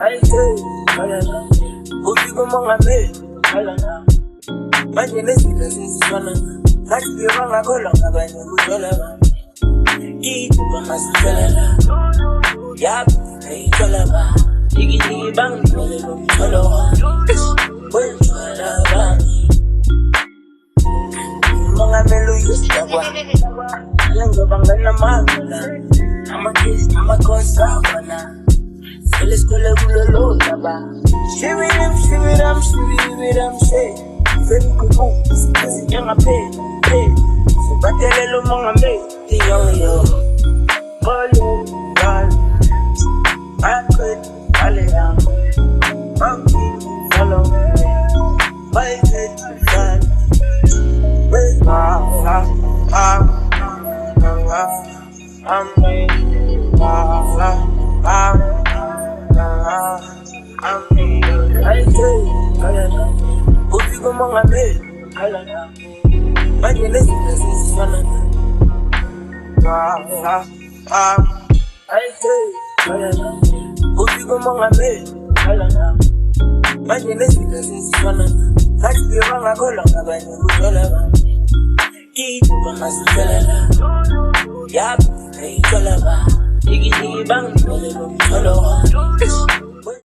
Ay, kalala. Buti ko mga may, kalala. Manje nesika siswana. Hadi banga kolong abanye kutola. Kitu pamasitala. Yap, ay kalaba. Digi bang kolong solo. Well, kalaba. Mga meluyos dagwa. Alang gabang naman. Amakis, amakosa wala. Let's go let go ba. Shiviram, shiviram, shiviram, she. Very good move. Kasi yung ape, so batele lo mga me. Yo. Bolo, bal. Akit, alera. Monkey, follow. Bite, bal. Wait, ay, kalala. Buti ko mga may, kalala. Manje nesika siswana. Ay, kalala. Buti ko mga may, kalala. Manje nesika siswana. Hadi banga kolong abanye kutola. Kitu pamasitala. Yap, ay kalaba. Digi bang kolong solo.